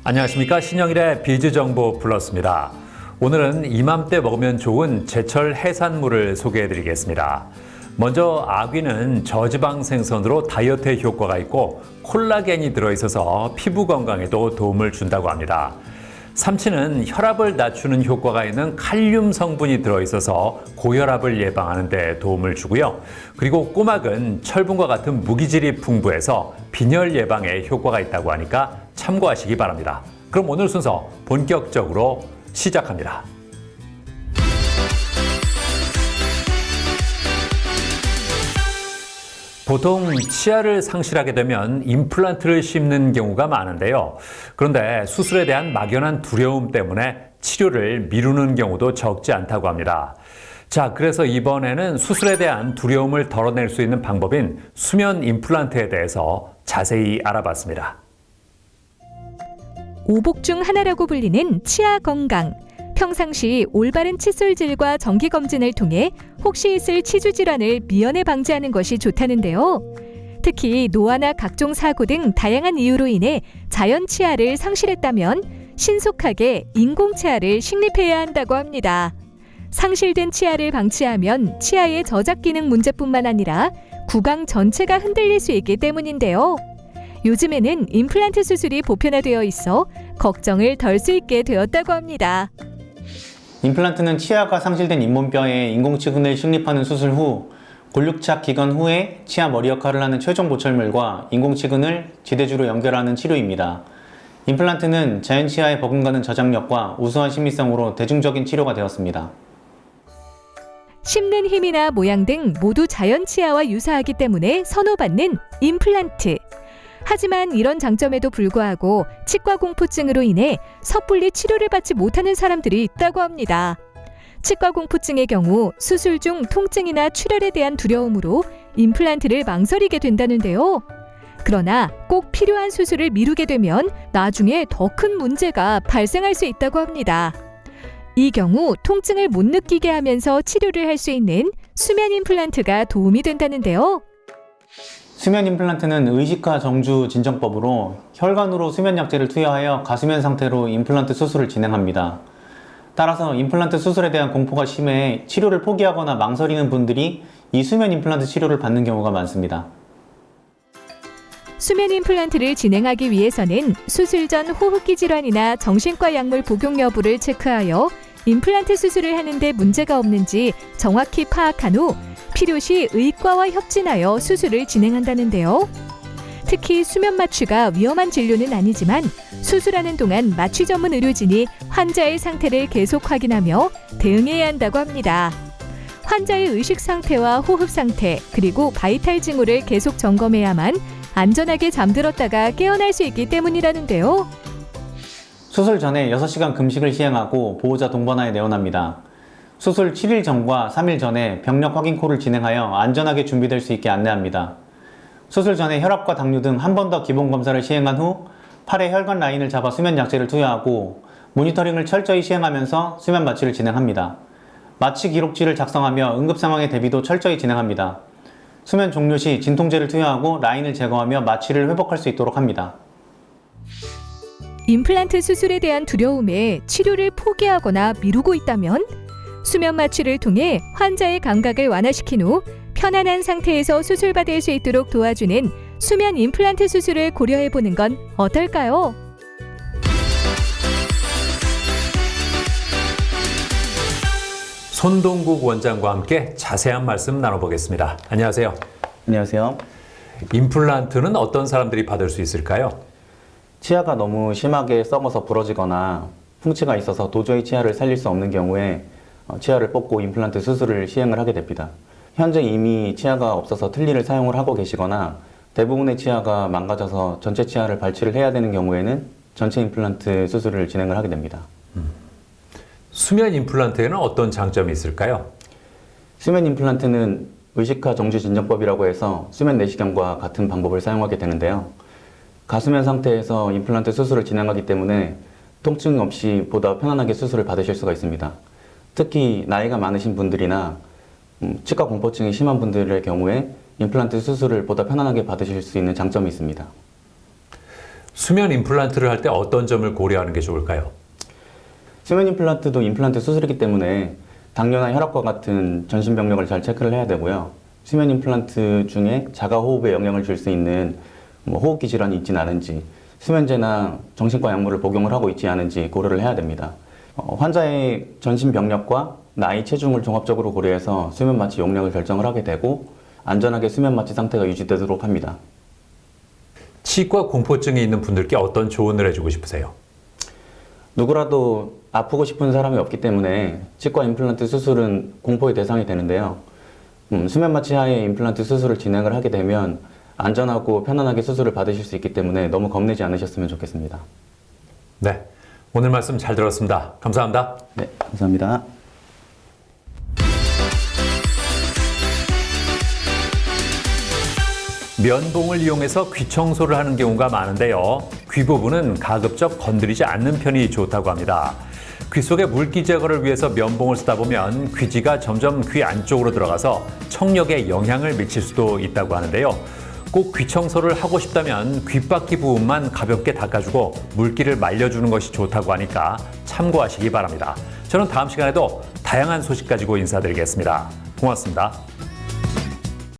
안녕하십니까. 신영일의 비즈정보 플러스입니다. 오늘은 이맘때 먹으면 좋은 제철 해산물을 소개해드리겠습니다. 먼저 아귀는 저지방 생선으로 다이어트에 효과가 있고 콜라겐이 들어있어서 피부 건강에도 도움을 준다고 합니다. 삼치는 혈압을 낮추는 효과가 있는 칼륨 성분이 들어있어서 고혈압을 예방하는 데 도움을 주고요. 그리고 꼬막은 철분과 같은 무기질이 풍부해서 빈혈 예방에 효과가 있다고 하니까 참고하시기 바랍니다. 그럼 오늘 순서 본격적으로 시작합니다. 보통 치아를 상실하게 되면 임플란트를 심는 경우가 많은데요. 그런데 수술에 대한 막연한 두려움 때문에 치료를 미루는 경우도 적지 않다고 합니다. 자, 그래서 이번에는 수술에 대한 두려움을 덜어낼 수 있는 방법인 수면 임플란트에 대해서 자세히 알아봤습니다. 오복 중 하나라고 불리는 치아 건강. 평상시 올바른 칫솔질과 정기검진을 통해 혹시 있을 치주 질환을 미연에 방지하는 것이 좋다는데요. 특히 노화나 각종 사고 등 다양한 이유로 인해 자연 치아를 상실했다면 신속하게 인공 치아를 식립해야 한다고 합니다. 상실된 치아를 방치하면 치아의 저작 기능 문제뿐만 아니라 구강 전체가 흔들릴 수 있기 때문인데요. 요즘에는 임플란트 수술이 보편화되어 있어 걱정을 덜 수 있게 되었다고 합니다. 임플란트는 치아가 상실된 잇몸뼈에 인공치근을 식립하는 수술 후 골육착 기간 후에 치아 머리 역할을 하는 최종 보철물과 인공치근을 지대주로 연결하는 치료입니다. 임플란트는 자연 치아의 버금가는 저장력과 우수한 심미성으로 대중적인 치료가 되었습니다. 씹는 힘이나 모양 등 모두 자연 치아와 유사하기 때문에 선호받는 임플란트. 하지만 이런 장점에도 불구하고 치과 공포증으로 인해 섣불리 치료를 받지 못하는 사람들이 있다고 합니다. 치과 공포증의 경우 수술 중 통증이나 출혈에 대한 두려움으로 임플란트를 망설이게 된다는데요. 그러나 꼭 필요한 수술을 미루게 되면 나중에 더 큰 문제가 발생할 수 있다고 합니다. 이 경우 통증을 못 느끼게 하면서 치료를 할 수 있는 수면 임플란트가 도움이 된다는데요. 수면 임플란트는 의식화 정주 진정법으로 혈관으로 수면 약제를 투여하여 가수면 상태로 임플란트 수술을 진행합니다. 따라서 임플란트 수술에 대한 공포가 심해 치료를 포기하거나 망설이는 분들이 이 수면 임플란트 치료를 받는 경우가 많습니다. 수면 임플란트를 진행하기 위해서는 수술 전 호흡기 질환이나 정신과 약물 복용 여부를 체크하여 임플란트 수술을 하는데 문제가 없는지 정확히 파악한 후 필요시 의과와 협진하여 수술을 진행한다는데요. 특히 수면 마취가 위험한 진료는 아니지만 수술하는 동안 마취 전문 의료진이 환자의 상태를 계속 확인하며 대응해야 한다고 합니다. 환자의 의식 상태와 호흡 상태 그리고 바이탈 징후를 계속 점검해야만 안전하게 잠들었다가 깨어날 수 있기 때문이라는데요. 수술 전에 6시간 금식을 시행하고 보호자 동반하에 내원합니다. 수술 7일 전과 3일 전에 병력 확인콜을 진행하여 안전하게 준비될 수 있게 안내합니다. 수술 전에 혈압과 당뇨 등 한 번 더 기본 검사를 시행한 후 팔에 혈관 라인을 잡아 수면 약제를 투여하고 모니터링을 철저히 시행하면서 수면 마취를 진행합니다. 마취 기록지를 작성하며 응급 상황의 대비도 철저히 진행합니다. 수면 종료 시 진통제를 투여하고 라인을 제거하며 마취를 회복할 수 있도록 합니다. 임플란트 수술에 대한 두려움에 치료를 포기하거나 미루고 있다면 수면 마취를 통해 환자의 감각을 완화시킨 후 편안한 상태에서 수술받을 수 있도록 도와주는 수면 임플란트 수술을 고려해보는 건 어떨까요? 손동국 원장과 함께 자세한 말씀 나눠보겠습니다. 안녕하세요. 안녕하세요. 임플란트는 어떤 사람들이 받을 수 있을까요? 치아가 너무 심하게 썩어서 부러지거나 풍치가 있어서 도저히 치아를 살릴 수 없는 경우에 치아를 뽑고 임플란트 수술을 시행을 하게 됩니다. 현재 이미 치아가 없어서 틀니를 사용을 하고 계시거나 대부분의 치아가 망가져서 전체 치아를 발치를 해야 되는 경우에는 전체 임플란트 수술을 진행을 하게 됩니다. 수면 임플란트에는 어떤 장점이 있을까요? 수면 임플란트는 의식화 정주 진정법이라고 해서 수면 내시경과 같은 방법을 사용하게 되는데요. 가수면 상태에서 임플란트 수술을 진행하기 때문에 통증 없이 보다 편안하게 수술을 받으실 수가 있습니다. 특히 나이가 많으신 분들이나 치과 공포증이 심한 분들의 경우에 임플란트 수술을 보다 편안하게 받으실 수 있는 장점이 있습니다. 수면 임플란트를 할 때 어떤 점을 고려하는 게 좋을까요? 수면 임플란트도 임플란트 수술이기 때문에 당뇨나 혈압과 같은 전신 병력을 잘 체크를 해야 되고요. 수면 임플란트 중에 자가 호흡에 영향을 줄 수 있는 호흡기 질환이 있지는 않은지, 수면제나 정신과 약물을 복용을 하고 있지 않은지 고려를 해야 됩니다. 환자의 전신 병력과 나이, 체중을 종합적으로 고려해서 수면 마취 용량을 결정을 하게 되고 안전하게 수면 마취 상태가 유지되도록 합니다. 치과 공포증이 있는 분들께 어떤 조언을 해주고 싶으세요? 누구라도 아프고 싶은 사람이 없기 때문에 치과 임플란트 수술은 공포의 대상이 되는데요. 수면 마취 하에 임플란트 수술을 진행을 하게 되면 안전하고 편안하게 수술을 받으실 수 있기 때문에 너무 겁내지 않으셨으면 좋겠습니다. 네, 오늘 말씀 잘 들었습니다. 감사합니다. 네, 감사합니다. 면봉을 이용해서 귀 청소를 하는 경우가 많은데요. 귀 부분은 가급적 건드리지 않는 편이 좋다고 합니다. 귀 속의 물기 제거를 위해서 면봉을 쓰다 보면 귀지가 점점 귀 안쪽으로 들어가서 청력에 영향을 미칠 수도 있다고 하는데요. 꼭 귀 청소를 하고 싶다면 귓바퀴 부분만 가볍게 닦아주고 물기를 말려주는 것이 좋다고 하니까 참고하시기 바랍니다. 저는 다음 시간에도 다양한 소식 가지고 인사드리겠습니다. 고맙습니다.